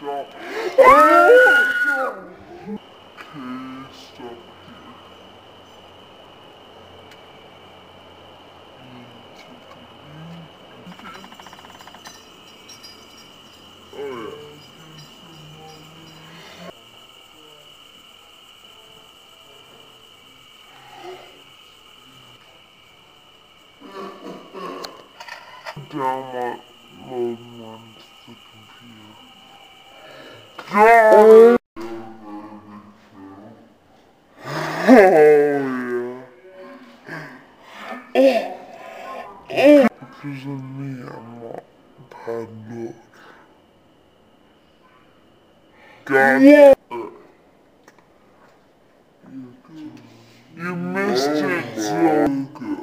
stop. Download onto the computer. Because of me, I'm not bad luck. God. Yeah. You missed it, Joker.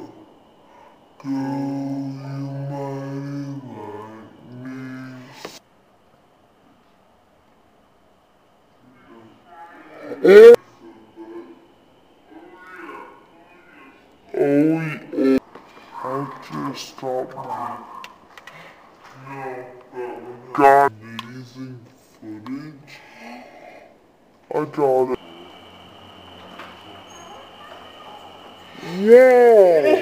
Girl, you mighty like me. Oh, I just stopped my God amazing footage. I got it. Yeah.